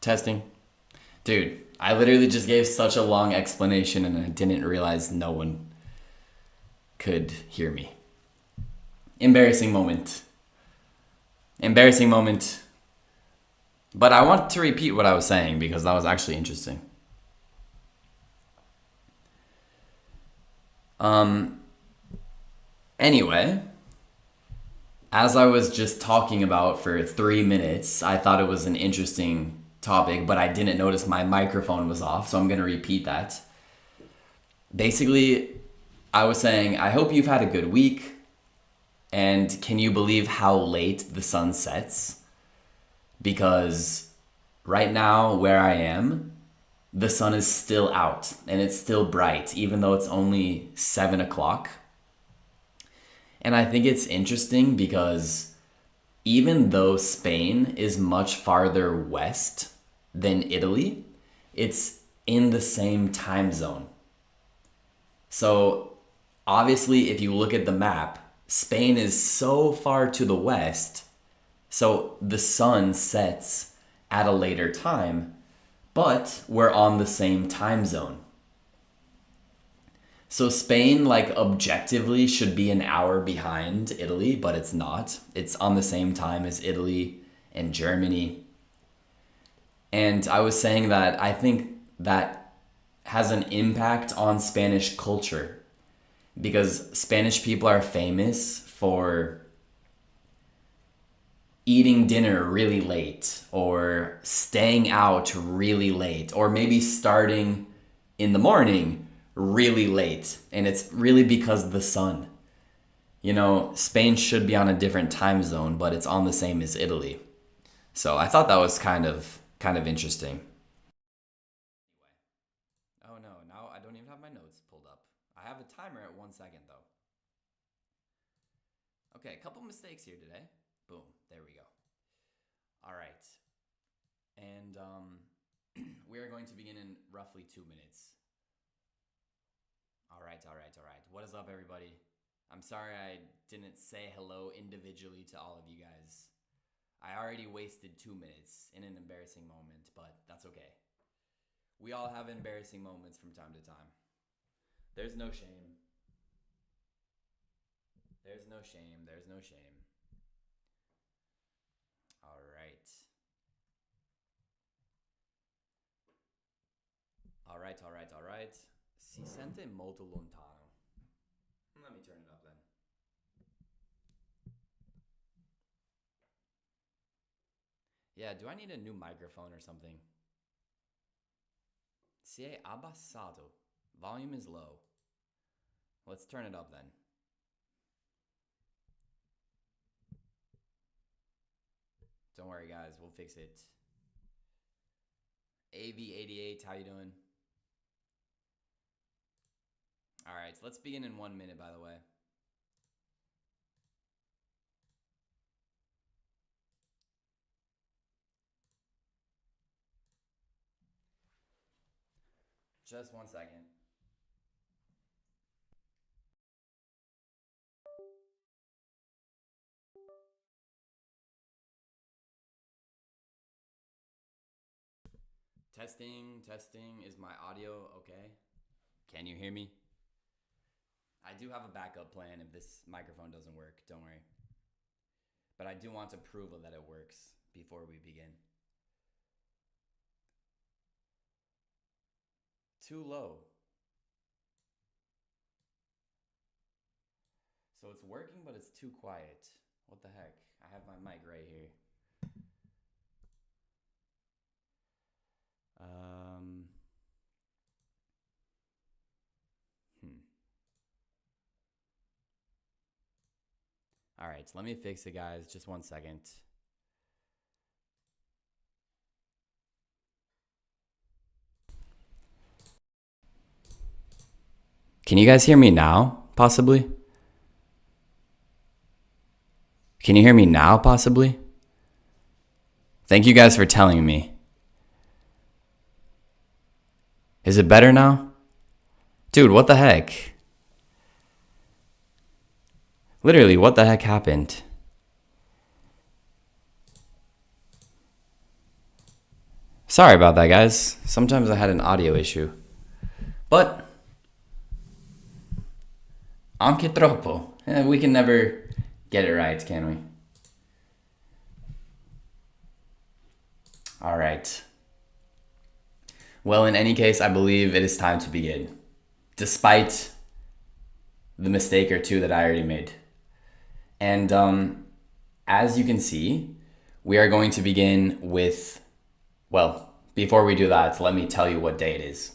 Testing. Dude, I literally just gave such a long explanation and I didn't realize no one could hear me. Embarrassing moment. Embarrassing moment. But I want to repeat what I was saying because that was actually interesting. Anyway, as I was just talking about for 3 minutes, I thought it was an interesting topic, but I didn't notice my microphone was off, so I'm going to repeat that. Basically, I was saying, I hope you've had a good week, and can you believe how late the sun sets? Because right now, where I am, the sun is still out, and it's still bright, even though it's only 7 o'clock. And I think it's interesting because even though Spain is much farther west than Italy, it's in the same time zone. So obviously, if you look at the map, Spain is so far to the west, so the sun sets at a later time, but we're on the same time zone. So Spain, like, objectively should be an hour behind Italy, but it's not. It's on the same time as Italy and Germany. And I was saying that I think that has an impact on Spanish culture because Spanish people are famous for eating dinner really late or staying out really late or maybe starting in the morning really late. And it's really because of the sun. You know, Spain should be on a different time zone, but it's on the same as Italy. So I thought that was kind of interesting. Oh no, now I don't even have my notes pulled up. I have a timer at 1 second though. Okay, a couple mistakes here today. Boom, there we go. All right. And we are going to begin in roughly 2 minutes. All right. What is up, everybody? I'm sorry I didn't say hello individually to all of you guys. I already wasted 2 minutes in an embarrassing moment, but that's okay. We all have embarrassing moments from time to time. There's no shame. There's no shame. There's no shame. All right. All right. Si sente molto lontano. Let me turn it up then. Yeah, do I need a new microphone or something? Si è abbassato. Volume is low. Let's turn it up then. Don't worry, guys. We'll fix it. AV88, how you doing? All right, so let's begin in 1 minute, by the way. Just 1 second. Testing. Is my audio okay? Can you hear me? I do have a backup plan if this microphone doesn't work, don't worry. But I do want approval that it works before we begin. Too low. So it's working, but it's too quiet. What the heck? I have my mic right here. All right, so let me fix it, guys. Just 1 second. Can you guys hear me now, possibly? Can you hear me now, possibly? Thank you guys for telling me. Is it better now? Dude, what the heck? Literally, what the heck happened? Sorry about that, guys. Sometimes I had an audio issue. But anche troppo. We can never get it right, can we? All right. Well, in any case, I believe it is time to begin, despite the mistake or two that I already made. And as you can see, we are going to begin with, well, before we do that, let me tell you what day it is.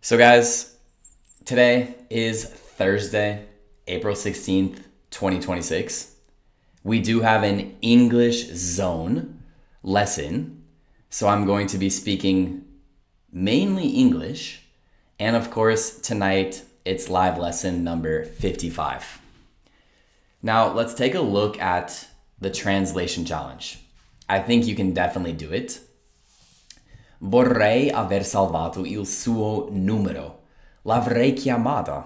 So guys, today is Thursday, April 16th, 2026. We do have an English zone lesson, so I'm going to be speaking mainly English. And of course, tonight it's live lesson number 55. Now, let's take a look at the translation challenge. I think you can definitely do it. Vorrei aver salvato il suo numero. L'avrei chiamata.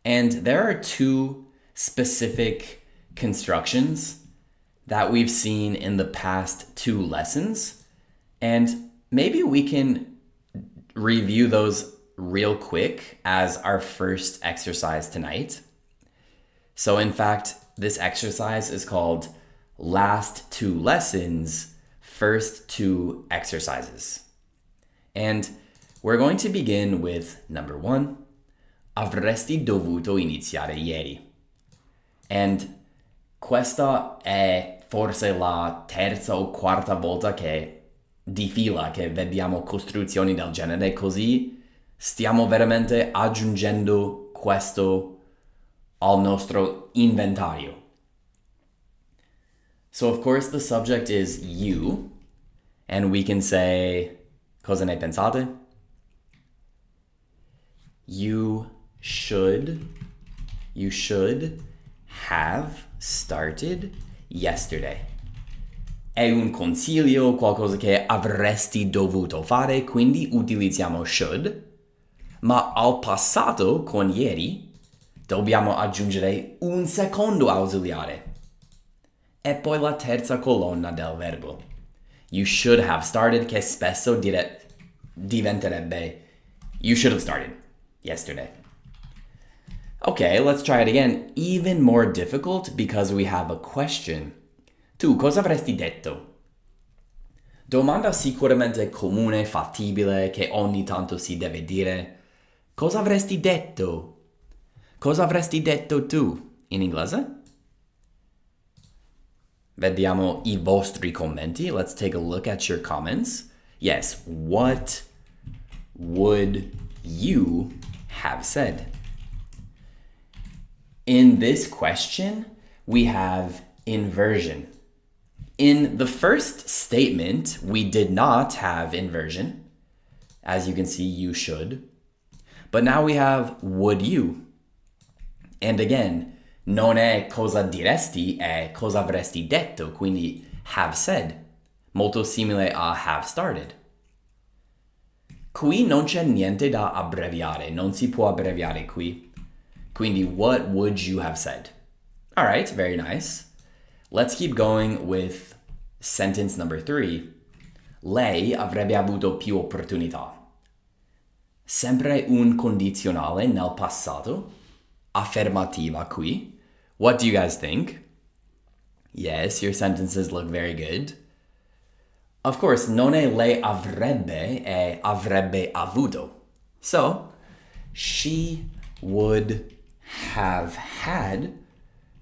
And there are two specific constructions that we've seen in the past two lessons. And maybe we can review those real quick as our first exercise tonight. So in fact, this exercise is called Last Two Lessons, First Two Exercises. And we're going to begin with number 1. Avresti dovuto iniziare ieri. And questa è forse la terza o quarta volta di fila che vediamo costruzioni del genere, così stiamo veramente aggiungendo questo al nostro inventario. So of course the subject is you, and we can say, cosa ne pensate? You should have started yesterday. È un consiglio, qualcosa che avresti dovuto fare, quindi utilizziamo should, ma al passato con ieri dobbiamo aggiungere un secondo ausiliare. E poi la terza colonna del verbo. You should have started, che spesso diventerebbe you should have started yesterday. Okay, let's try it again. Even more difficult because we have a question. Tu cosa avresti detto? Domanda sicuramente comune, fattibile, che ogni tanto si deve dire. Cosa avresti detto? Cosa avresti detto tu in inglese? Vediamo I vostri commenti. Let's take a look at your comments. Yes, what would you have said? In this question, we have inversion. In the first statement, we did not have inversion. As you can see, you should. But now we have would you. And again, non è cosa diresti, è cosa avresti detto, quindi have said. Molto simile a have started. Qui non c'è niente da abbreviare, non si può abbreviare qui. Quindi what would you have said? All right, very nice. Let's keep going with sentence number 3. Lei avrebbe avuto più opportunità. Sempre un condizionale nel passato. Affermativa qui. What do you guys think? Yes, your sentences look very good. Of course, non è lei avrebbe, è avrebbe avuto. So, she would have had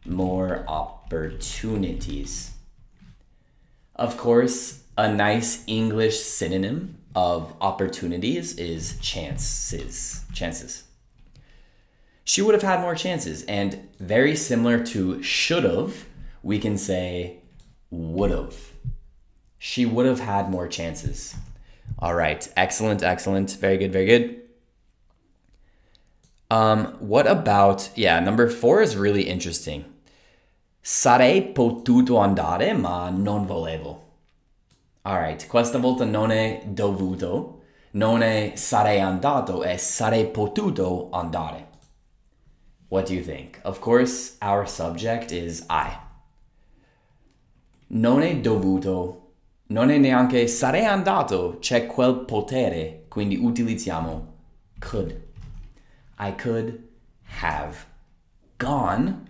more opportunities. Of course, a nice English synonym of opportunities is chances. She would have had more chances, and very similar to should have, we can say would have. She would have had more chances. All right, excellent. Very good. What about, number 4 is really interesting. Sarei potuto andare, ma non volevo. All right, questa volta non è dovuto, non è sarei andato, è sarei potuto andare. What do you think? Of course, our subject is I. Non è dovuto non è neanche sarei andato, c'è quel potere, quindi utilizziamo could. I could have gone,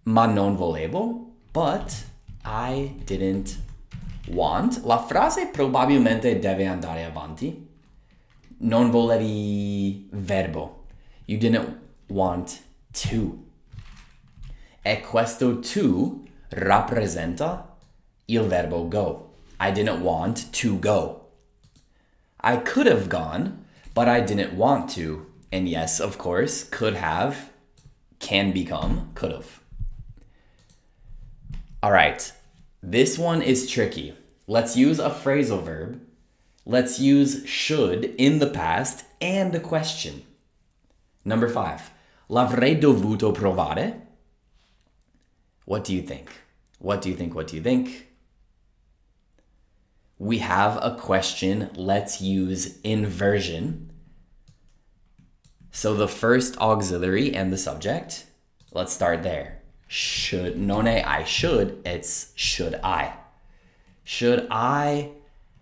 ma non volevo, but I didn't want. La frase probabilmente deve andare avanti. Non volevi verbo. You didn't want to. E questo to rappresenta il verbo go. I didn't want to go. I could have gone, but I didn't want to. And yes, of course, could have can become could have. All right, this one is tricky. Let's use a phrasal verb. Let's use should in the past and a question. Number 5. L'avrei dovuto provare. What do you think? What do you think? What do you think? We have a question. Let's use inversion. So the first auxiliary and the subject. Let's start there. Should, non è I should, it's should I. Should I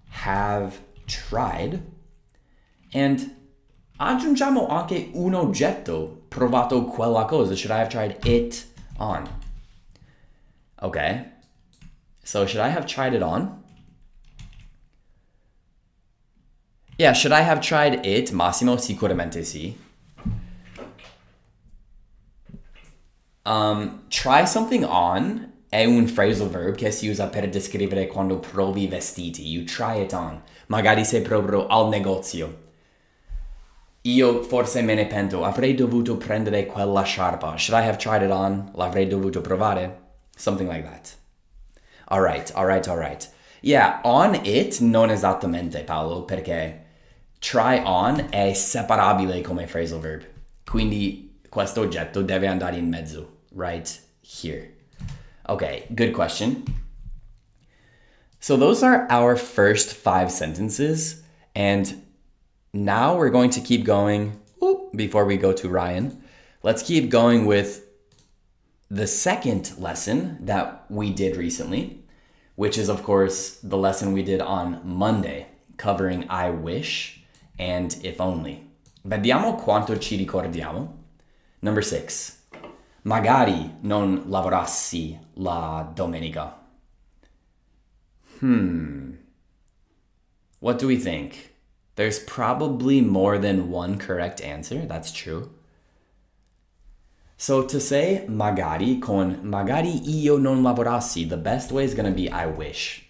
have tried? And aggiungiamo anche un oggetto, provato quella cosa. Should I have tried it on? Okay. So should I have tried it on? Yeah, should I have tried it? Massimo, sicuramente sì. Try something on è un phrasal verb che si usa per descrivere quando provi vestiti. You try it on. Magari sei proprio al negozio. Io forse me ne pento. Avrei dovuto prendere quella sciarpa. Should I have tried it on? L'avrei dovuto provare. Something like that. All right. Yeah, on it non esattamente, Paolo, perché try on è separabile come phrasal verb. Quindi questo oggetto deve andare in mezzo. Right here. Okay, good question. So those are our first 5 sentences. And now we're going to keep going. Before we go to Ryan, let's keep going with the second lesson that we did recently, which is, of course, the lesson we did on Monday, covering I wish and if only. Vediamo quanto ci ricordiamo. Number 6. Magari non lavorassi la domenica. What do we think? There's probably more than one correct answer. That's true. So to say magari con magari io non lavorassi, the best way is going to be I wish.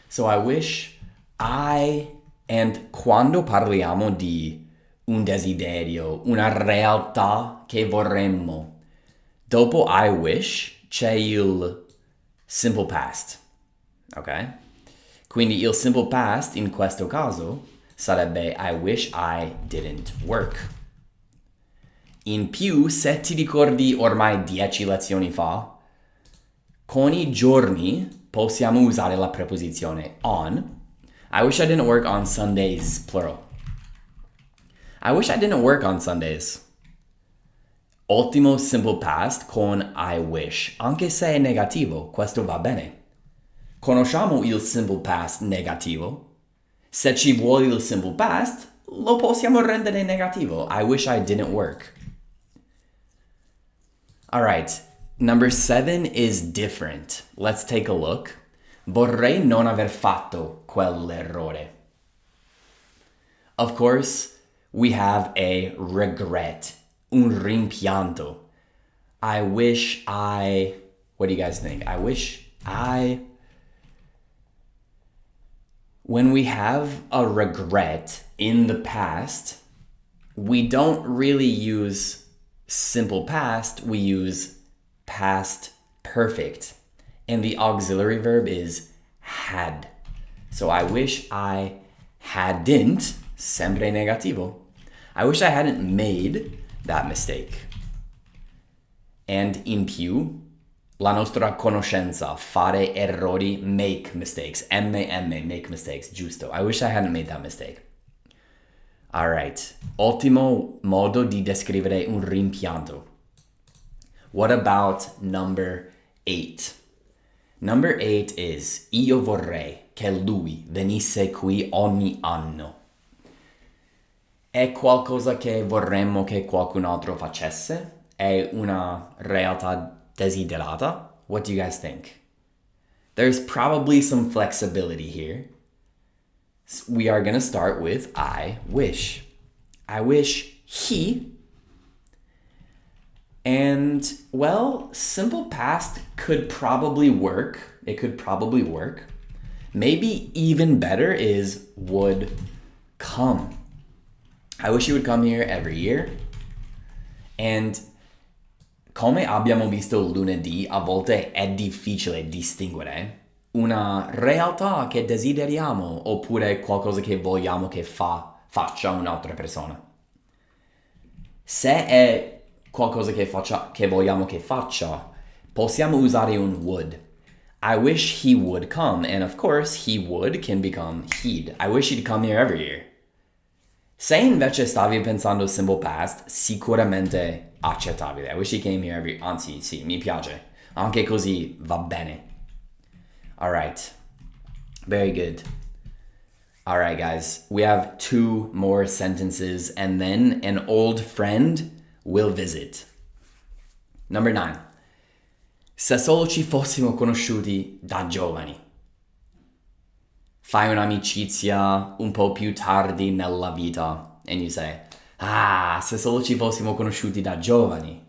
So I wish and quando parliamo di un desiderio, una realtà che vorremmo, dopo I wish c'è il simple past, ok? Quindi il simple past in questo caso sarebbe I wish I didn't work. In più, se ti ricordi ormai 10 lezioni fa, con i giorni possiamo usare la preposizione on. I wish I didn't work on Sundays, plural. I wish I didn't work on Sundays. Ultimo simple past con I wish, anche se è negativo, questo va bene. Conosciamo il simple past negativo. Se ci vuole il simple past, lo possiamo rendere negativo. I wish I didn't work. All right, number 7 is different. Let's take a look. Vorrei non aver fatto quell'errore. Of course, we have a regret, un rimpianto. I wish I... What do you guys think? I wish I... When we have a regret in the past, we don't really use simple past, we use past perfect. And the auxiliary verb is had. So I wish I hadn't, sempre negativo. I wish I hadn't made that mistake. And in più, la nostra conoscenza, fare errori, make mistakes. make mistakes, giusto. I wish I hadn't made that mistake. All right, ultimo modo di descrivere un rimpianto. What about number 8? Number 8 is io vorrei che lui venisse qui ogni anno. È qualcosa che vorremmo che qualcun altro facesse? È una realtà desiderata? What do you guys think? There's probably some flexibility here. We are going to start with I wish. I wish he. And, well, simple past could probably work. It could probably work. Maybe even better is would come. I wish he would come here every year. And come abbiamo visto lunedì, a volte è difficile distinguere una realtà che desideriamo oppure qualcosa che vogliamo che faccia un'altra persona. Se è qualcosa che vogliamo che faccia, possiamo usare un would. I wish he would come, and of course he would can become he'd. I wish he'd come here every year. Se invece stavi pensando simple past, sicuramente accettabile. I wish he came here every... Anzi, sì, mi piace. Anche così va bene. Alright. Very good. Alright, guys. We have 2 more sentences, and then an old friend will visit. Number 9. Se solo ci fossimo conosciuti da giovani. Fai un'amicizia un po' più tardi nella vita and you say, se solo ci fossimo conosciuti da giovani.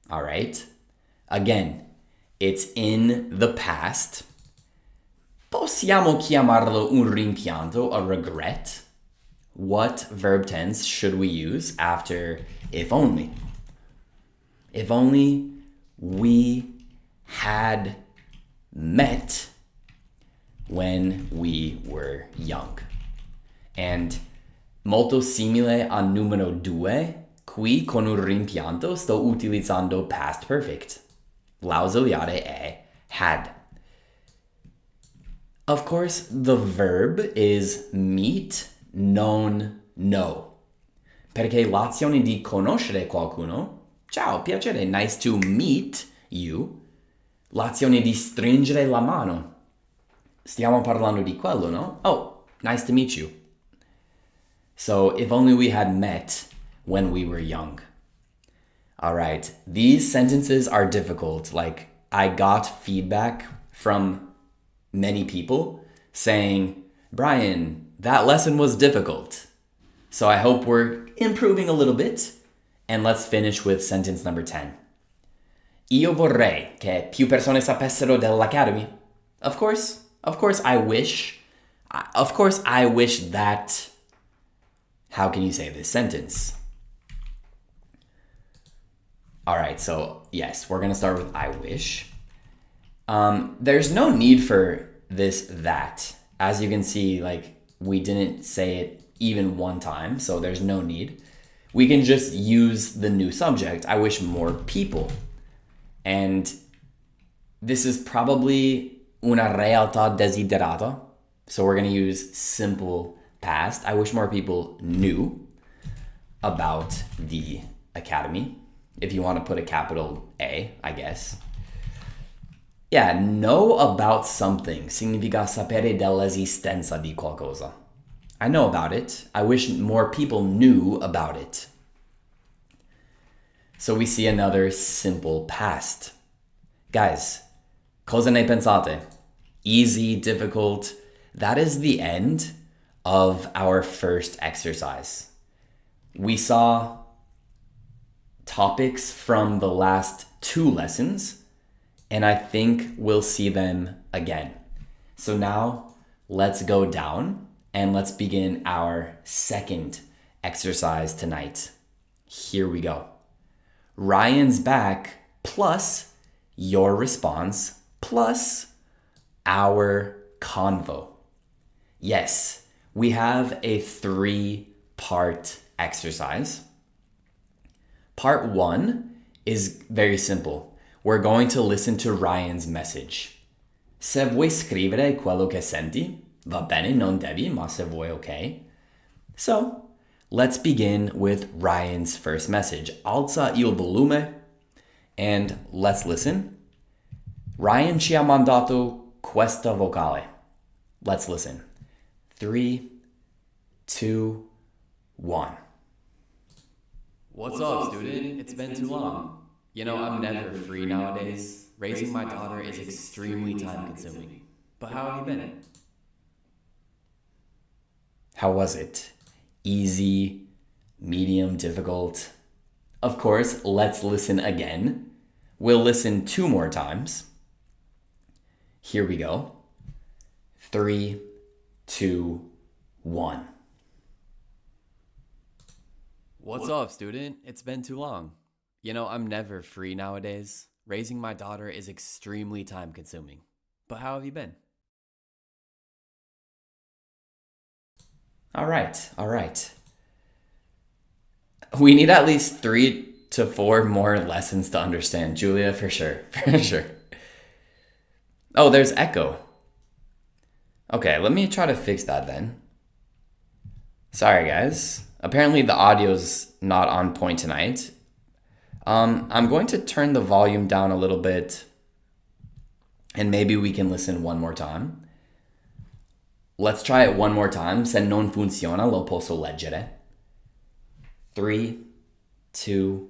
Alright? Again, it's in the past. Possiamo chiamarlo un rimpianto, a regret. What verb tense should we use after if only? If only we had met when we were young. And molto simile a numero 2, qui con un rimpianto sto utilizzando past perfect. L'ausiliare è had. Of course, the verb is meet, non know. Perché l'azione di conoscere qualcuno, ciao, piacere, nice to meet you, l'azione di stringere la mano. Stiamo parlando di quello, no? Oh, nice to meet you. So, if only we had met when we were young. All right, these sentences are difficult. Like, I got feedback from many people saying, Brian, that lesson was difficult. So I hope we're improving a little bit. And let's finish with sentence number 10. Io vorrei che più persone sapessero dell'Academy. Of course, I wish. Of course, I wish that. How can you say this sentence? All right, so yes, we're going to start with I wish. There's no need for this that. As you can see, like, we didn't say it even one time, so there's no need. We can just use the new subject. I wish more people. And this is probably una realtà desiderata. So we're going to use simple past. I wish more people knew about the Academy. If you want to put a capital A, I guess. Yeah, know about something significa sapere dell'esistenza di qualcosa. I know about it. I wish more people knew about it. So we see another simple past. Guys, cosa ne pensate? Easy, difficult? That is the end of our first exercise. We saw topics from the last 2 lessons, and I think we'll see them again. So now let's go down and let's begin our second exercise tonight. Here we go. Ryan's back plus your response plus our convo. Yes, we have a 3-part exercise. Part 1 is very simple. We're going to listen to Ryan's message. Se vuoi scrivere quello che senti, va bene, non devi, ma se vuoi, okay. So, let's begin with Ryan's first message. Alza il volume, and let's listen. Ryan ci ha mandato questa vocale. Let's listen. 3, 2, 1. What's up, student? It's been too long. You know, I'm never free nowadays. Raising my daughter is extremely time consuming. But how have you been? How was it? Easy, medium, difficult? Of course, let's listen again. We'll listen 2 more times. Here we go. 3, 2, 1. What's up, student? It's been too long. You know, I'm never free nowadays. Raising my daughter is extremely time consuming. But how have you been? All right. We need at least 3 to 4 more lessons to understand, Julia, for sure. Oh, there's echo. Okay, let me try to fix that then. Sorry, guys. Apparently the audio's not on point tonight. I'm going to turn the volume down a little bit, and maybe we can listen one more time. Let's try it one more time. Se non funziona, lo posso leggere. 3, 2,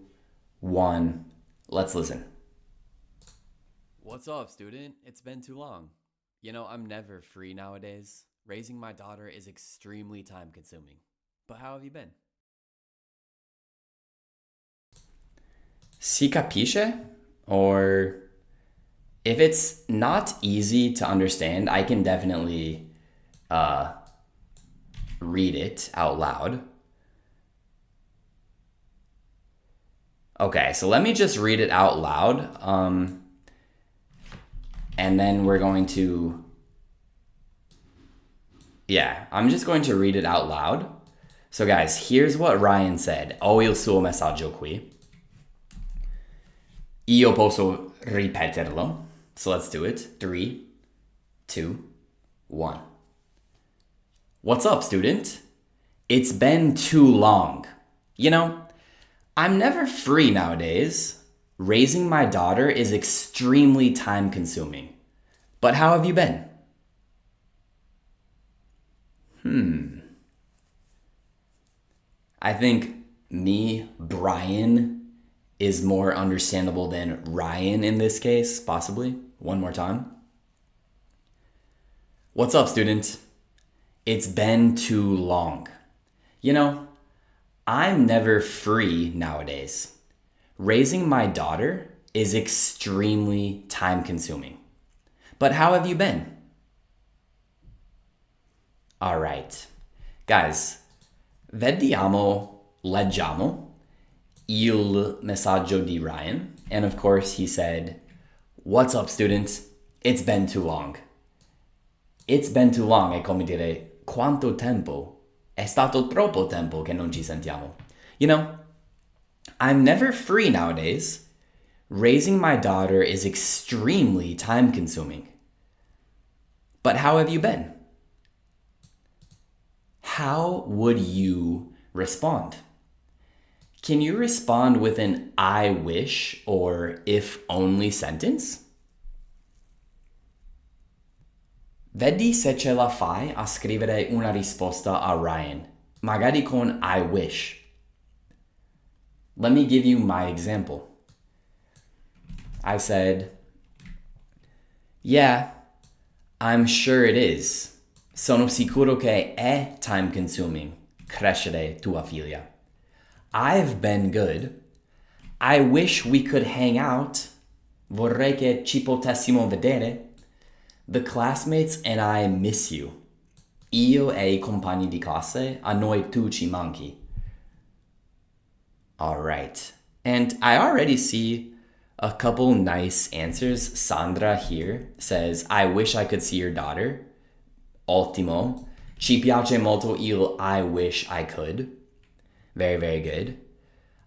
1. Let's listen. What's up, student? It's been too long. You know, I'm never free nowadays. Raising my daughter is extremely time consuming. But how have you been? Si capisce? Or if it's not easy to understand, I can definitely read it out loud. Okay, so let me just read it out loud. And then we're going to... Yeah, I'm just going to read it out loud. So guys, here's what Ryan said. Ho il suo messaggio qui. Io posso ripeterlo. So let's do it. 3, 2, 1. What's up, student? It's been too long. You know, I'm never free nowadays. Raising my daughter is extremely time consuming. But how have you been? I think me, Brian, is more understandable than Ryan in this case, possibly. One more time. What's up, student? It's been too long. You know, I'm never free nowadays. Raising my daughter is extremely time consuming. But how have you been? All right. Guys, leggiamo il messaggio di Ryan. And of course he said, what's up, students? It's been too long. It's been too long è come dire, quanto tempo? È stato troppo tempo che non ci sentiamo. You know, I'm never free nowadays. Raising my daughter is extremely time consuming. But how have you been? How would you respond? Can you respond with an I wish or if only sentence? Vedi se ce la fai a scrivere una risposta a Ryan, magari con I wish. Let me give you my example. I said, yeah, I'm sure it is. Sono sicuro che è time consuming crescere tua figlia. I've been good. I wish we could hang out. Vorrei che ci potessimo vedere. The classmates and I miss you. Io e I compagni di classe, a noi tu ci manchi. All right. And I already see a couple nice answers. Sandra here says, I wish I could see your daughter. Ottimo. Ci piace molto il I wish I could. Very, very good.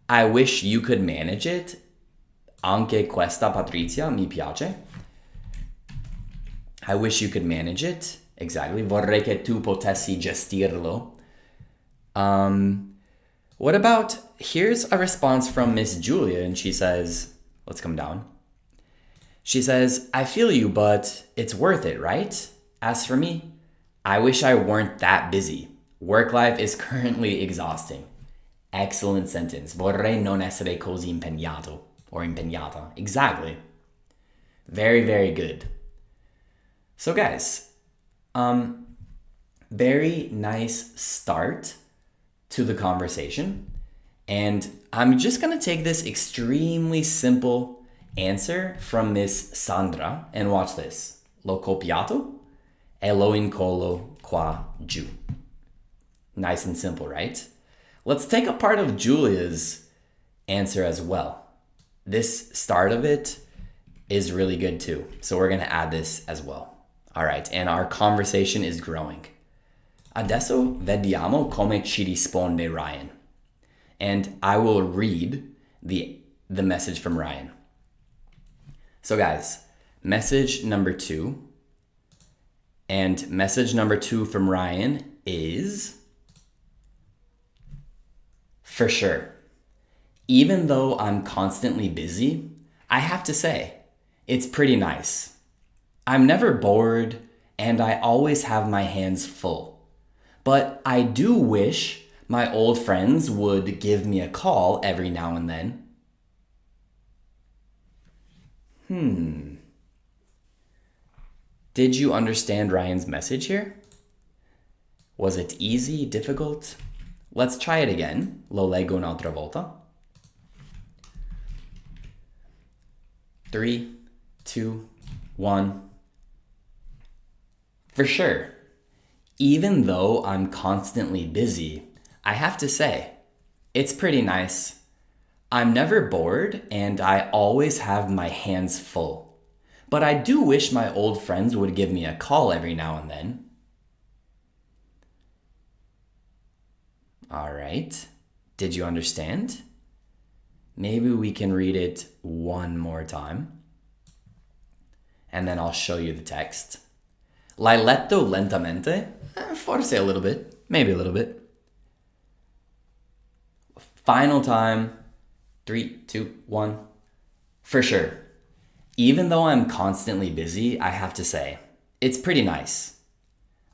I wish you could manage it. Anche questa, Patrizia, mi piace. I wish you could manage it. Exactly. Vorrei che tu potessi gestirlo. What about, here's a response from Miss Julia, and she says, let's come down. She says, I feel you, but it's worth it, right? As for me, I wish I weren't that busy. Work life is currently exhausting. Excellent sentence. Vorrei non essere così impegnato. Or impegnata. Exactly. Very, very good. So guys, very nice start to the conversation. And I'm just going to take this extremely simple answer from Miss Sandra and watch this. L'ho copiato e lo incollo qua giù. Nice and simple, right? Let's take a part of Julia's answer as well. This start of it is really good too. So we're going to add this as well. All right, and our conversation is growing. Adesso vediamo come ci risponde Ryan. And I will read the message from Ryan. So guys, message number 2. And message number 2 from Ryan is, for sure. Even though I'm constantly busy, I have to say, it's pretty nice. I'm never bored, and I always have my hands full. But I do wish my old friends would give me a call every now and then. Did you understand Ryan's message here? Was it easy, difficult? Let's try it again. Lo leggo un'altra volta. 3, 2, 1. For sure. Even though I'm constantly busy, I have to say, it's pretty nice. I'm never bored and I always have my hands full. But I do wish my old friends would give me a call every now and then. All right. Did you understand? Maybe we can read it one more time. And then I'll show you the text. L'hai letto lentamente? Forse a little bit. Maybe a little bit. Final time. 3, 2, 1. For sure. Even though I'm constantly busy, I have to say, it's pretty nice.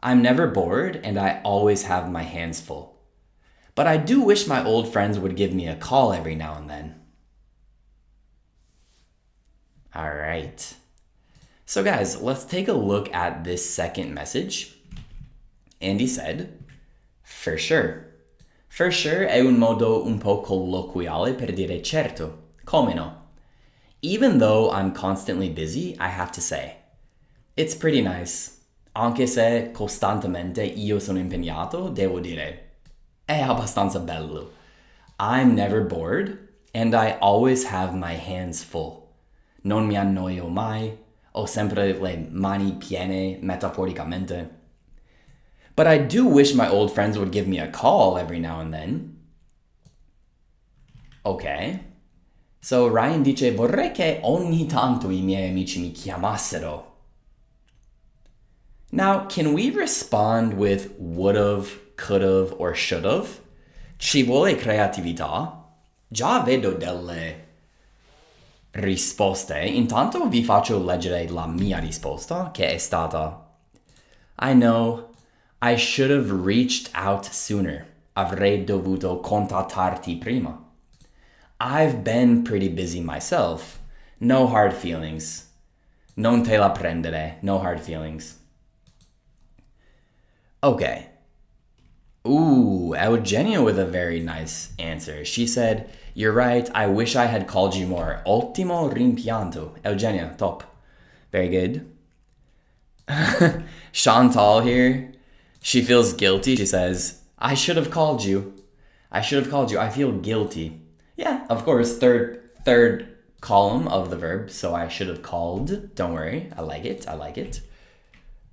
I'm never bored and I always have my hands full. But I do wish my old friends would give me a call every now and then. All right. So guys, let's take a look at this second message. Andy said, for sure. For sure è un modo un po' colloquiale per dire certo. Come no? Even though I'm constantly busy, I have to say, it's pretty nice. Anche se costantemente io sono impegnato, devo dire, è abbastanza bello. I'm never bored, and I always have my hands full. Non mi annoio mai, ho sempre le mani piene, metaforicamente. But I do wish my old friends would give me a call every now and then. Okay. So Ryan dice, vorrei che ogni tanto I miei amici mi chiamassero. Now, can we respond with would've, could've, or should've? Ci vuole creatività? Già vedo delle risposte. Intanto vi faccio leggere la mia risposta, che è stata, I know, I should have reached out sooner. Avrei dovuto contattarti prima. I've been pretty busy myself. No hard feelings. Non te la prendere. No hard feelings. Okay. Ooh, Eugenia with a very nice answer. She said, you're right, I wish I had called you more. Ottimo rimpianto. Eugenia, top. Very good. Chantal here, she feels guilty. She says, I should have called you. I should have called you. I feel guilty. Yeah, of course, third column of the verb, so I should have called. Don't worry, I like it, I like it.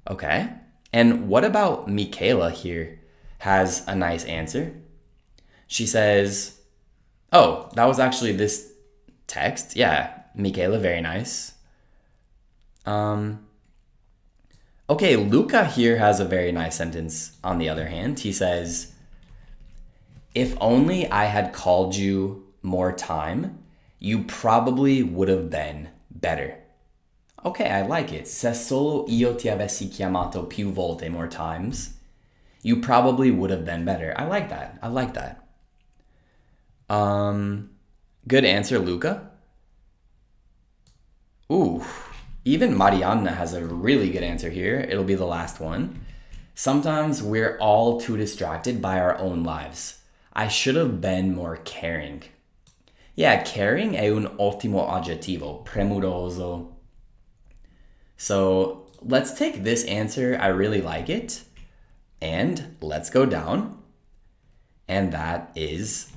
Okay, and what about Michaela here? Has a nice answer. She says, oh, that was actually this text. Yeah, Michaela, very nice. Okay, Luca here has a very nice sentence on the other hand. He says, if only I had called you more time, you probably would have been better. Okay, I like it. Se solo io ti avessi chiamato più volte more times, you probably would have been better. I like that. I like that. Good answer, Luca. Ooh, even Marianna has a really good answer here. It'll be the last one. Sometimes we're all too distracted by our own lives. I should have been more caring. Yeah, caring è un ottimo aggettivo. Premuroso. So let's take this answer. I really like it. And let's go down. And that is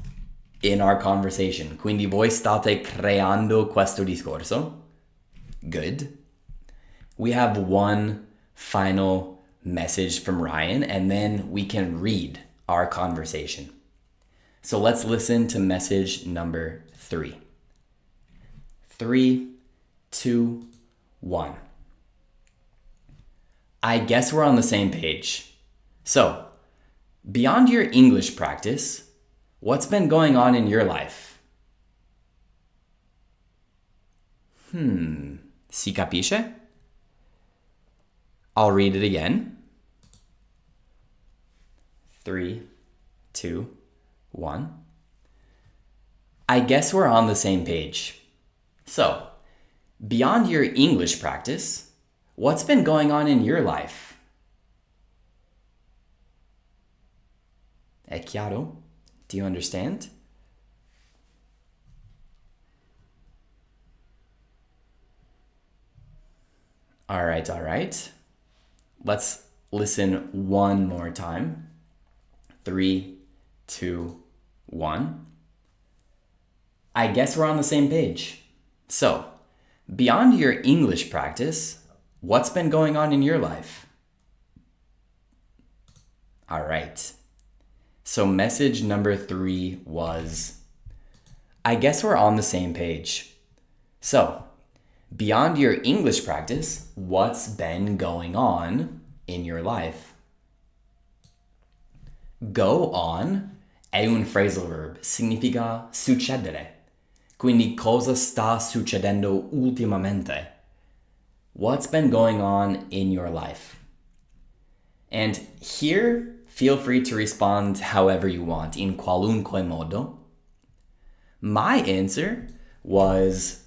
in our conversation. Quindi voi state creando questo discorso. Good. We have one final message from Ryan, and then we can read our conversation. So let's listen to message number 3. 3, 2, 1. I guess we're on the same page. So, beyond your English practice, what's been going on in your life? Si capisce? I'll read it again. 3, 2, 1. I guess we're on the same page. So, beyond your English practice, what's been going on in your life? È chiaro? Do you understand? All right. Let's listen one more time. 3, 2, 1. I guess we're on the same page. So, beyond your English practice, what's been going on in your life? All right. So message number 3 was, I guess we're on the same page. So, beyond your English practice, what's been going on in your life? Go on è un phrasal verb, significa succedere. Quindi cosa sta succedendo ultimamente? What's been going on in your life? And here, feel free to respond however you want, in qualunque modo. My answer was,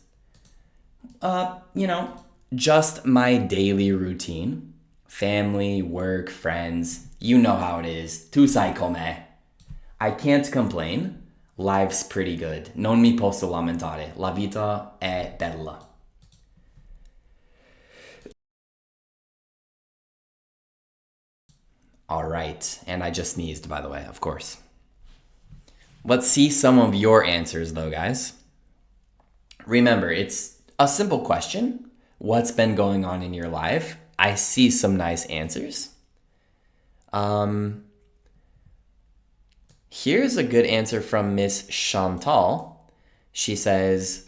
just my daily routine. Family, work, friends, you know how it is. Tu sai com'è. I can't complain. Life's pretty good. Non mi posso lamentare. La vita è bella. All right, and I just sneezed, by the way, of course. Let's see some of your answers, though, guys. Remember, it's a simple question. What's been going on in your life? I see some nice answers. Here's a good answer from Miss Chantal. She says,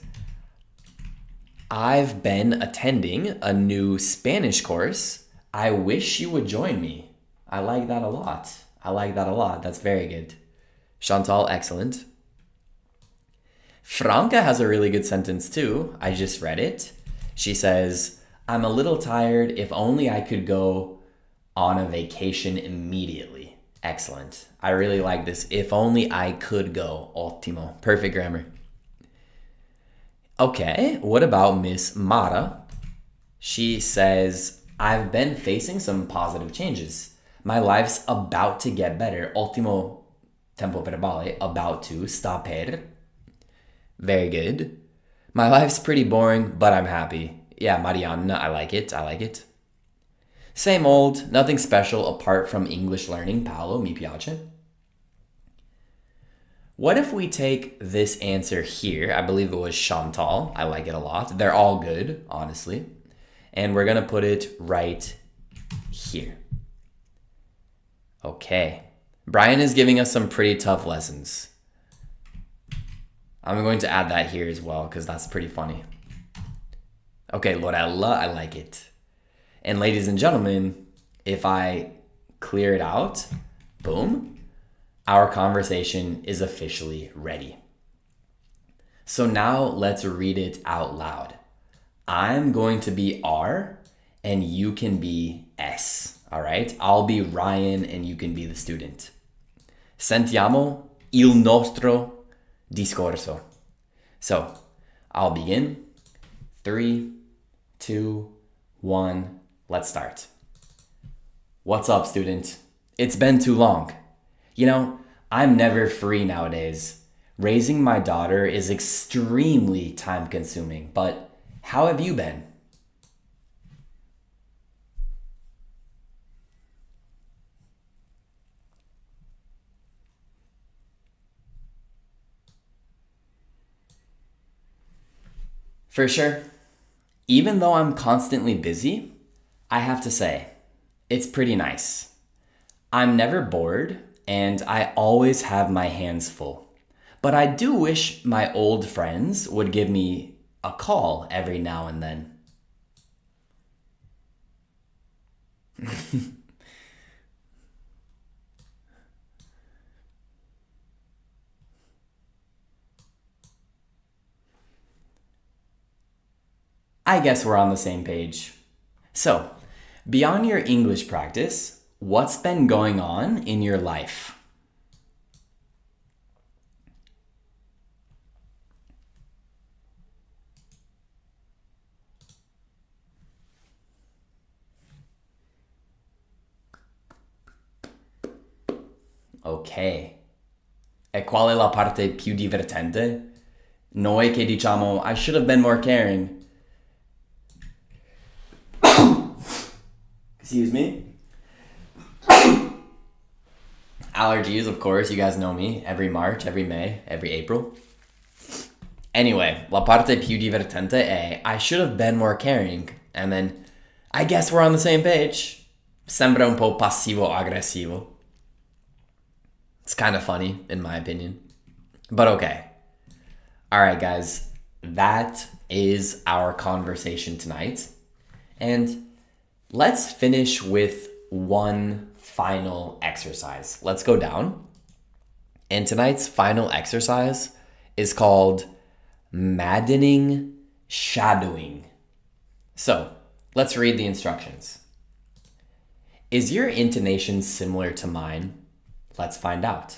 I've been attending a new Spanish course. I wish you would join me. I like that a lot. That's very good. Chantal, excellent. Franca has a really good sentence too. I just read it. She says, I'm a little tired. If only I could go on a vacation immediately. Excellent. I really like this. If only I could go. Ottimo. Perfect grammar. Okay, what about Miss Mara? She says, I've been facing some positive changes. My life's about to get better. Ottimo tempo verbale, about to, sta per. Very good. My life's pretty boring, but I'm happy. Yeah, Marianna, I like it. Same old, nothing special apart from English learning. Paolo, mi piace. What if we take this answer here? I believe it was Chantal. I like it a lot. They're all good, honestly. And we're going to put it right here. Okay. Brian is giving us some pretty tough lessons. I'm going to add that here as well because that's pretty funny. Okay, Lorella, I like it. And ladies and gentlemen, if I clear it out, boom, our conversation is officially ready. So now let's read it out loud. I'm going to be R and you can be S. All right? I'll be Ryan and you can be the student. Sentiamo il nostro discorso. So, I'll begin. 3, 2, 1, let's start. What's up, student? It's been too long. You know, I'm never free nowadays. Raising my daughter is extremely time consuming, but how have you been? For sure. Even though I'm constantly busy, I have to say, it's pretty nice. I'm never bored, and I always have my hands full. But I do wish my old friends would give me a call every now and then. I guess we're on the same page. So, beyond your English practice, what's been going on in your life? Ok. E qual è la parte più divertente? Noi che diciamo, I should have been more caring. Excuse me. Allergies, of course, you guys know me. Every March, every May, every April. Anyway, la parte più divertente è I should have been more caring. And then, I guess we're on the same page. Sembra un po' passivo-aggressivo. It's kind of funny, in my opinion. But okay. Alright, guys. That is our conversation tonight. And let's finish with one final exercise. Let's go down. And tonight's final exercise is called Maddening Shadowing. So, let's read the instructions. Is your intonation similar to mine? Let's find out.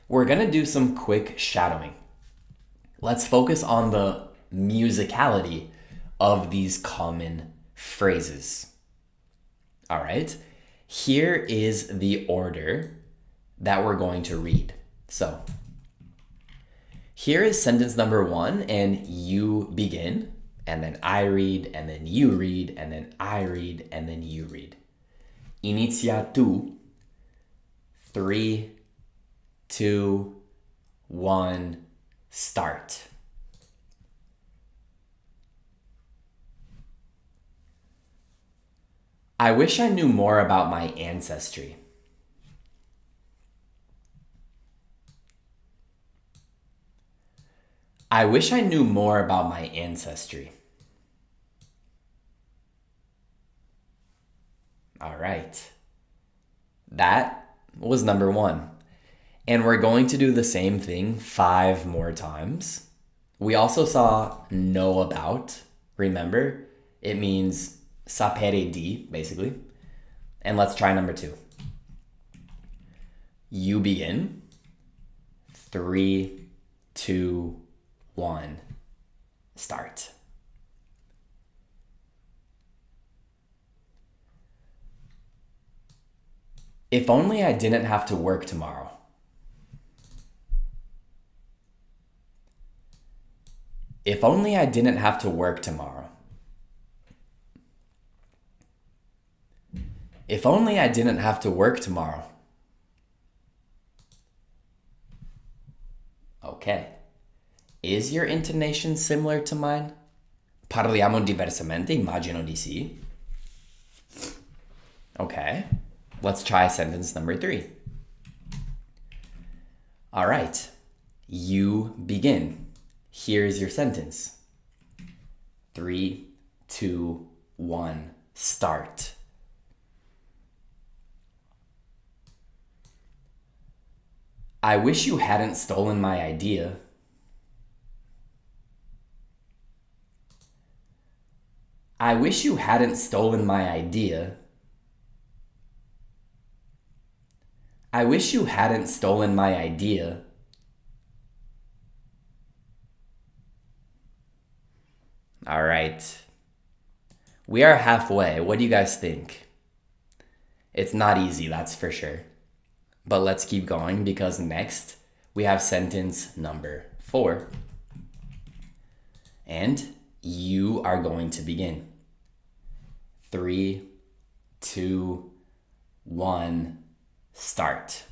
We're going to do some quick shadowing. Let's focus on the musicality of these common phrases. All right, here is the order that we're going to read. So, here is sentence number 1, and you begin, and then I read, and then you read, and then I read, and then you read. Inizia tu. 3, 2, 1, start. I wish I knew more about my ancestry. I wish I knew more about my ancestry. All right. That was number 1. And we're going to do the same thing 5 more times. We also saw know about. Remember, it means sapere di, basically. And let's try number 2. You begin. 3, 2, 1, start. If only I didn't have to work tomorrow. If only I didn't have to work tomorrow. If only I didn't have to work tomorrow. Okay. Is your intonation similar to mine? Parliamo diversamente, immagino di sì. Okay. Let's try sentence number 3. All right. You begin. Here's your sentence. 3, 2, 1, start. I wish you hadn't stolen my idea. I wish you hadn't stolen my idea. I wish you hadn't stolen my idea. All right. We are halfway. What do you guys think? It's not easy, that's for sure. But let's keep going because next we have sentence number 4. And you are going to begin. 3, 2, 1, start.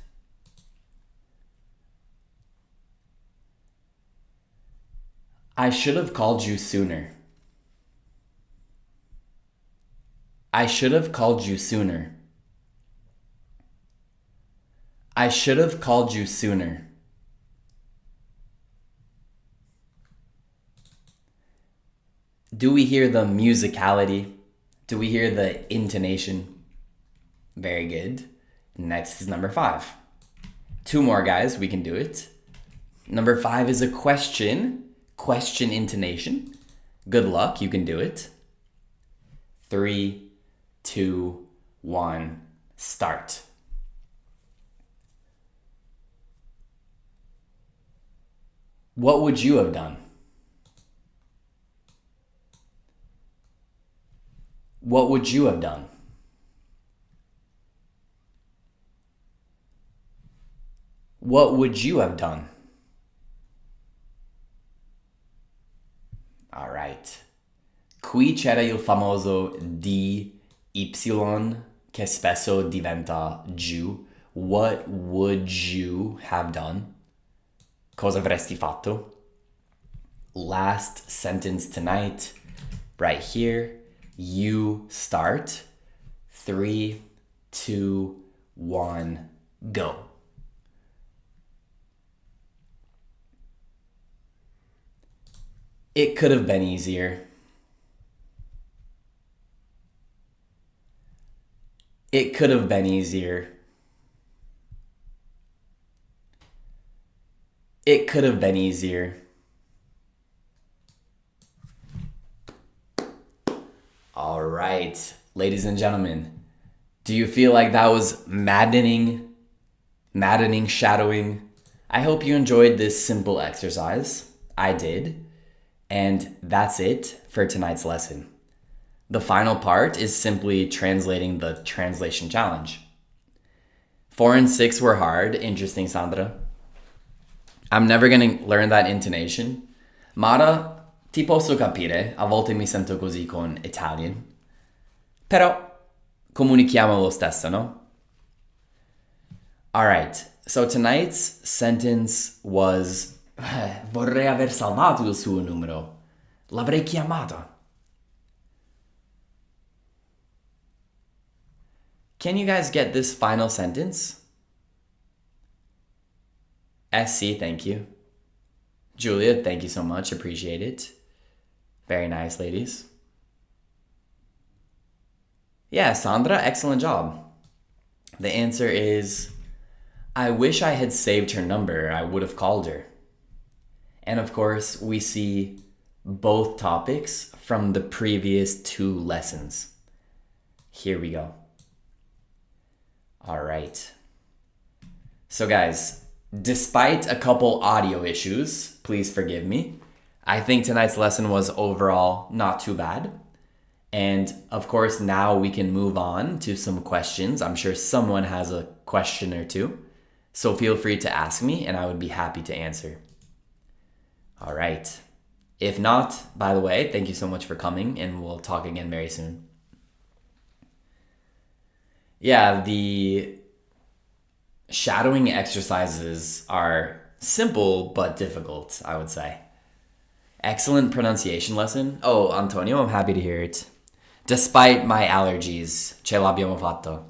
I should have called you sooner. I should have called you sooner. I should have called you sooner. Do we hear the musicality? Do we hear the intonation? Very good. Next is number 5. 2 more, guys. We can do it. Number 5 is a question. Question intonation. Good luck. You can do it. 3, 2, 1, start. What would you have done? What would you have done? What would you have done? All right. Qui c'era il famoso di y che spesso diventa giù. What would you have done? Cosa avresti fatto? Last sentence tonight, right here. You start. 3, 2, 1, go. It could have been easier. It could have been easier. It could have been easier. All right, ladies and gentlemen, do you feel like that was maddening shadowing? I hope you enjoyed this simple exercise. I did. And that's it for tonight's lesson. The final part is simply translating the translation challenge. 4 and 6 were hard. Interesting, Sandra. I'm never going to learn that intonation. Mara, ti posso capire. A volte mi sento così con Italian. Però comunichiamo lo stesso, no? All right. So tonight's sentence was vorrei aver salvato il suo numero. L'avrei chiamata. Can you guys get this final sentence? SC, thank you. Julia, thank you so much. Appreciate it. Very nice, ladies. Yeah, Sandra, excellent job. The answer is, I wish I had saved her number. I would have called her. And of course, we see both topics from the previous 2 lessons. Here we go. All right. So guys, despite a couple audio issues, please forgive me. I think tonight's lesson was overall not too bad. And of course, now we can move on to some questions. I'm sure someone has a question or 2. So feel free to ask me and I would be happy to answer. All right. If not, by the way, thank you so much for coming and we'll talk again very soon. Yeah, the shadowing exercises are simple but difficult, I would say. Excellent pronunciation lesson. Oh, Antonio, I'm happy to hear it. Despite my allergies, ce l'abbiamo fatto.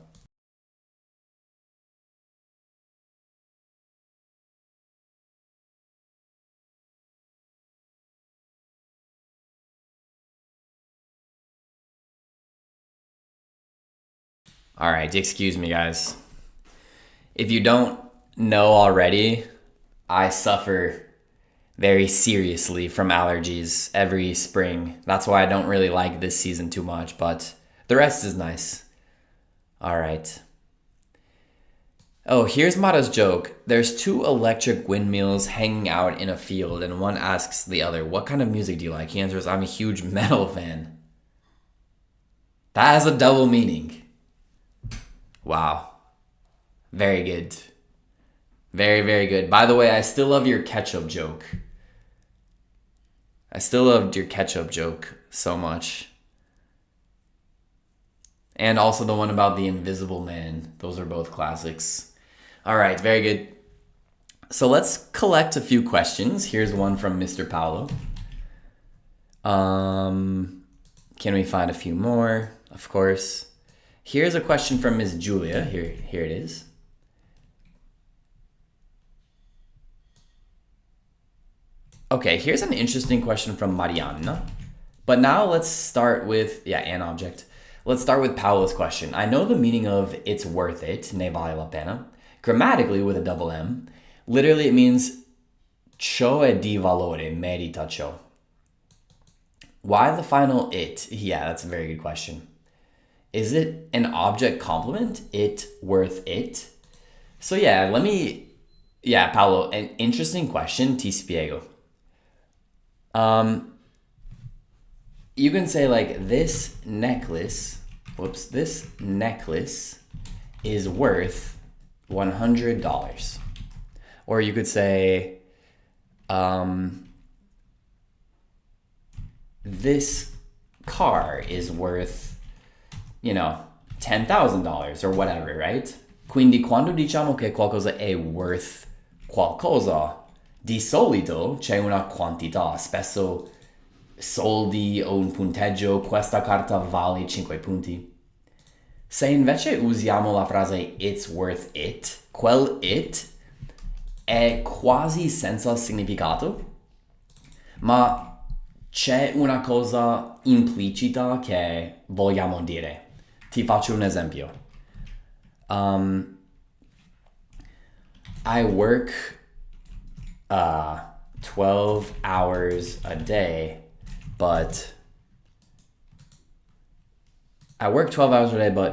All right, excuse me, guys. If you don't know already, I suffer very seriously from allergies every spring. That's why I don't really like this season too much, but the rest is nice. All right. Oh, here's Mara's joke. There's two electric windmills hanging out in a field, and one asks the other, what kind of music do you like? He answers, I'm a huge metal fan. That has a double meaning. Wow. Very good. Very, very good. By the way, I still love your ketchup joke. I still loved your ketchup joke so much. And also the one about the Invisible Man. Those are both classics. All right, very good. So let's collect a few questions. Here's one from Mr. Paolo. Can we find a few more? Of course. Here's a question from Miss Julia. Here it is. Okay, here's an interesting question from Marianna. But now let's start with, an object. Let's start with Paolo's question. I know the meaning of it's worth it, ne vale la pena. Grammatically, with a double M, literally it means ciò è di valore, merita ciò. Why the final it? Yeah, that's a very good question. Is it an object complement? It worth it? So Paolo, an interesting question, ti spiego. You can say like this necklace is worth $100. Or you could say this car is worth, $10,000 or whatever, right? Quindi quando diciamo che qualcosa è worth qualcosa, di solito c'è una quantità, spesso soldi o un punteggio, questa carta vale 5 punti. Se invece usiamo la frase it's worth it, quel it è quasi senza significato, ma c'è una cosa implicita che vogliamo dire. Ti faccio un esempio. I work 12 hours a day, but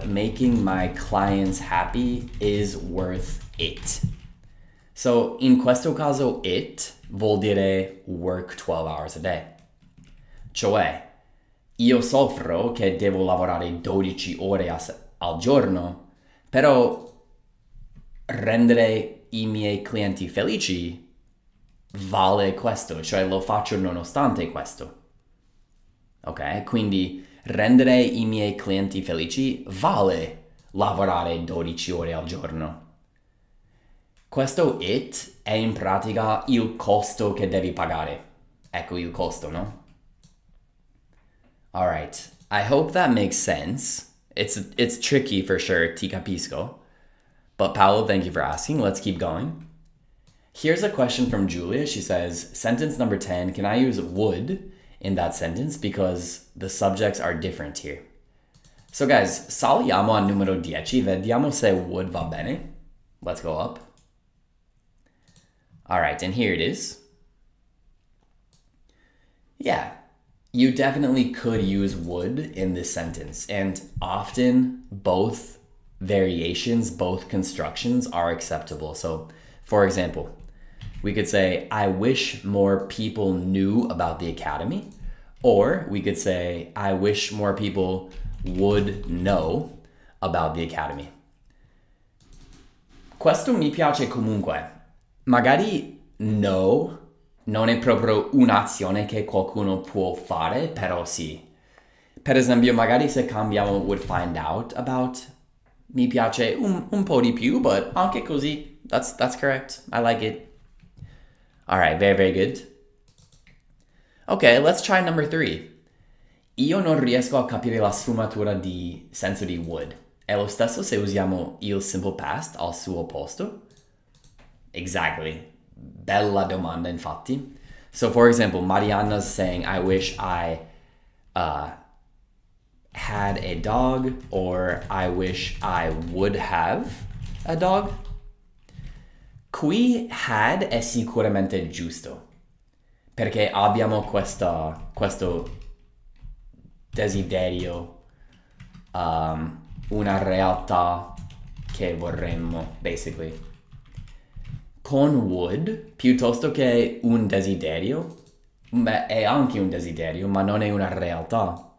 making my clients happy is worth it. So in questo caso it vuol dire work 12 hours a day. Cioè, io soffro che devo lavorare 12 ore al giorno, però rendere i miei clienti felici vale questo, cioè lo faccio nonostante questo. Ok? Quindi rendere i miei clienti felici vale lavorare 12 ore al giorno. Questo it è in pratica il costo che devi pagare. Ecco il costo, no? All right. I hope that makes sense. It's tricky for sure, ti capisco. But Paolo, thank you for asking. Let's keep going. Here's a question from Julia. She says, sentence number 10, can I use would in that sentence because the subjects are different here? So guys, saliamo al numero 10. Vediamo se would va bene. Let's go up. All right, and here it is. Yeah, you definitely could use would in this sentence. And often both variations, both constructions are acceptable. So for example, we could say, I wish more people knew about the academy. Or we could say, I wish more people would know about the academy. Questo mi piace comunque. Magari no, non è proprio un'azione che qualcuno può fare, però sì. Per esempio, magari se cambiamo would find out about, mi piace un po' di più, but anche così, that's correct. I like it. All right, very, very good. Okay, let's try number 3. Io non riesco a capire la sfumatura di senso di would. È lo stesso se usiamo il simple past al suo posto? Exactly. Bella domanda, infatti. So, for example, Marianna's saying, I wish I had a dog, or I wish I would have a dog. Qui had è sicuramente giusto. perché abbiamo questo desiderio, una realtà che vorremmo, basically. Con would, piuttosto che un desiderio, beh, è anche un desiderio, ma non è una realtà.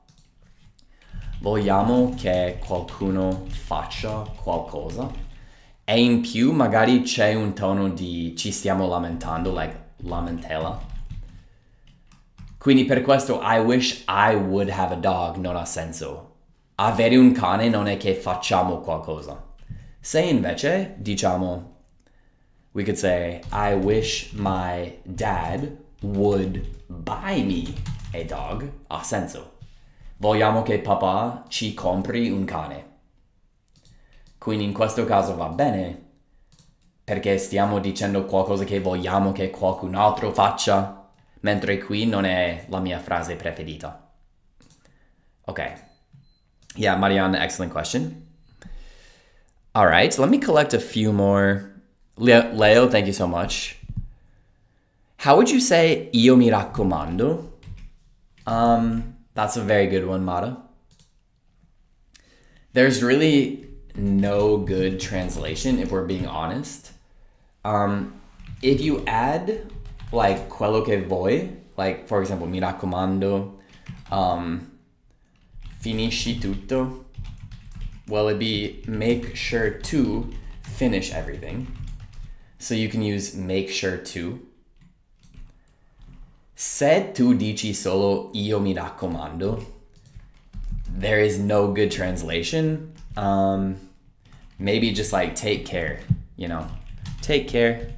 Vogliamo che qualcuno faccia qualcosa e in più magari c'è un tono di ci stiamo lamentando, like lamentela. Quindi per questo I wish I would have a dog non ha senso. Avere un cane non è che facciamo qualcosa. Se invece diciamo, we could say, I wish my dad would buy me a dog, ha senso. Vogliamo che papà ci compri un cane. Quindi in questo caso va bene, perché stiamo dicendo qualcosa che vogliamo che qualcun altro faccia, mentre qui non è la mia frase preferita. Ok. Yeah, Marianne, excellent question. All right, let me collect a few more. Leo, thank you so much. How would you say io mi raccomando? That's a very good one, Mata. There's really no good translation if we're being honest. If you add like quello che vuoi, like for example, mi raccomando, finisci tutto, well, it'd be make sure to finish everything. So you can use make sure to. Se tu dici solo io mi raccomando, there is no good translation. Maybe just like take care, take care.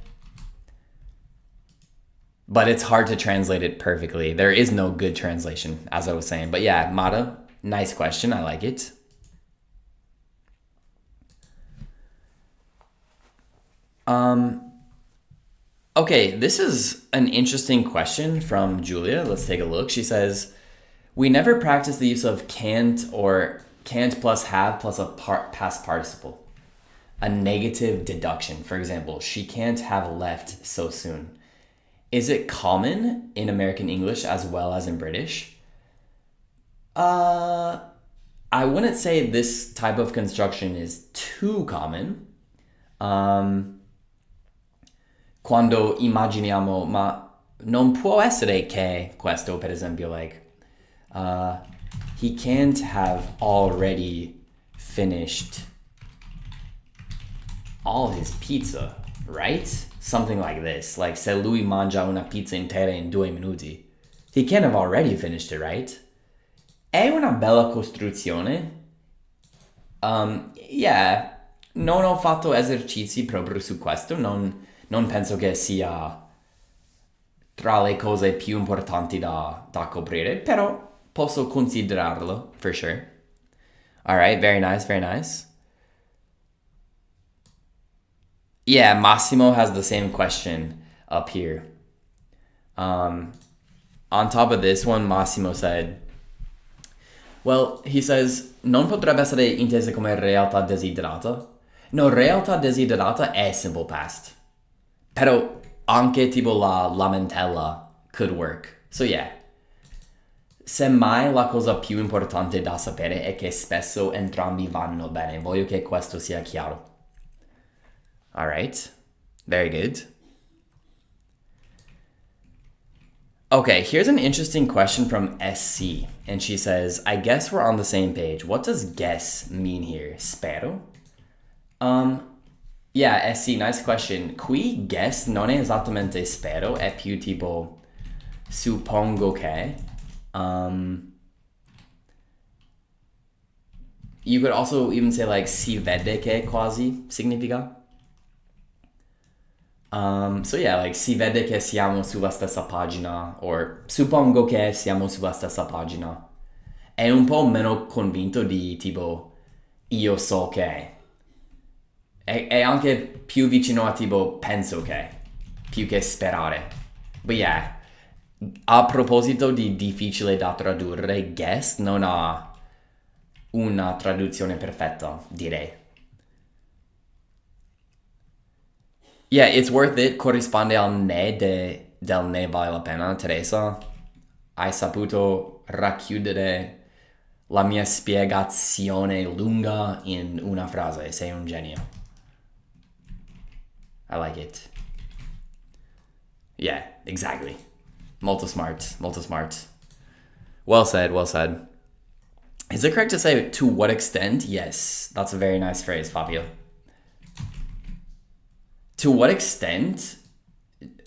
But it's hard to translate it perfectly. There is no good translation, as I was saying. But yeah, Mata, nice question. I like it. Okay, this is an interesting question from Julia. Let's take a look. She says, we never practice the use of can't or can't plus have plus a past participle. A negative deduction. For example, she can't have left so soon. Is it common in American English as well as in British? I wouldn't say this type of construction is too common. Quando immaginiamo, ma non può essere che questo, per esempio, like, he can't have already finished all his pizza, right? Something like this. Like, se lui mangia una pizza intera in 2 minuti, he can't have already finished it, right? È una bella costruzione. Yeah, non ho fatto esercizi proprio su questo, non penso che sia tra le cose più importanti da coprire, però posso considerarlo, for sure. All right, very nice, very nice. Yeah, Massimo has the same question up here. On top of this one, Massimo said, well, he says, non potrebbe essere intesa come realtà desiderata? No, realtà desiderata è simple past. Però anche tipo la lamentela could work. So yeah. Semmai la cosa più importante da sapere è che spesso entrambi vanno bene. Voglio che questo sia chiaro. All right. Very good. Okay, here's an interesting question from SC. And she says, I guess we're on the same page. What does guess mean here? Spero? Yeah, SC, nice question. Qui guess non è esattamente spero, è più tipo suppongo che. You could also even say like si vede che quasi significa. So yeah, like si vede che siamo sulla stessa pagina, or suppongo che siamo sulla stessa pagina. È un po' meno convinto di tipo io so che. È anche più vicino a tipo penso che, più che sperare. But yeah, a proposito di difficile da tradurre, guess non ha una traduzione perfetta, direi. Yeah, it's worth it corrisponde al ne del ne vale la pena, Teresa. Hai saputo racchiudere la mia spiegazione lunga in una frase. Sei un genio. I like it. Yeah, exactly. Molto smart, molto smart. Well said, well said. Is it correct to say to what extent? Yes, that's a very nice phrase, Fabio. To what extent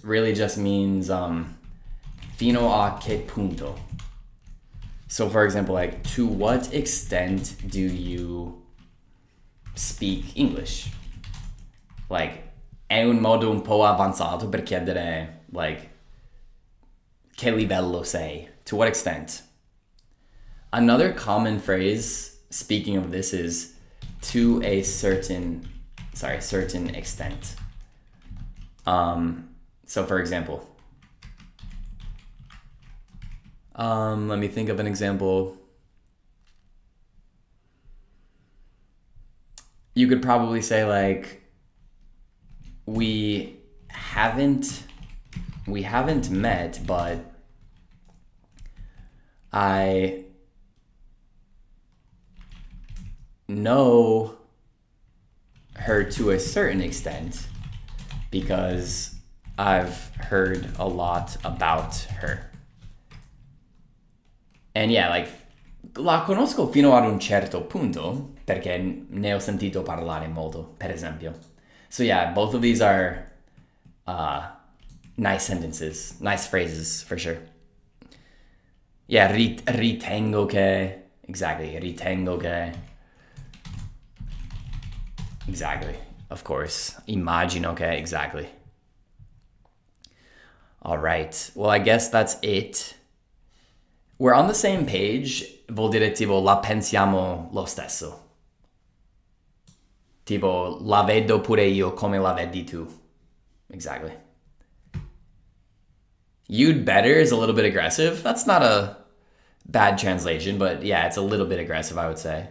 really just means fino a che punto. So for example, like, to what extent do you speak English? Like, è un modo un po' avanzato per chiedere, like, che livello sei? To what extent? Another common phrase, speaking of this, is to a certain extent. So for example, let me think of an example. You could probably say, like, we haven't met, but I know her to a certain extent because I've heard a lot about her. And yeah, like, la conosco fino ad un certo punto perché ne ho sentito parlare molto, per esempio. So yeah, both of these are nice sentences, nice phrases for sure. Yeah, ritengo che, exactly, ritengo che. Exactly, of course. Immagino che, exactly. All right, well, I guess that's it. We're on the same page, vuol dire tipo la pensiamo lo stesso. Tipo, la vedo pure io come la vedi tu. Exactly. You'd better is a little bit aggressive. That's not a bad translation, but yeah, it's a little bit aggressive, I would say.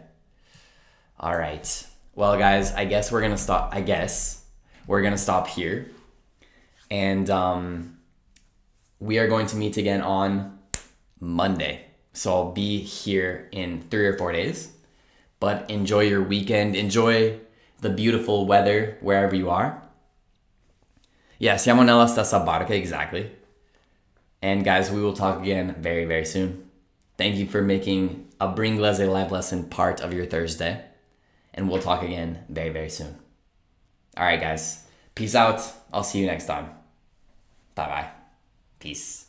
All right. Well, guys, I guess we're gonna stop here. And we are going to meet again on Monday. So I'll be here in 3 or 4 days. But enjoy your weekend. Enjoy the beautiful weather wherever you are. Yeah, siamo nella stessa barca, exactly. And guys, we will talk again very, very soon. Thank you for making a Bringlese live lesson part of your Thursday. And we'll talk again very, very soon. All right, guys. Peace out. I'll see you next time. Bye-bye. Peace.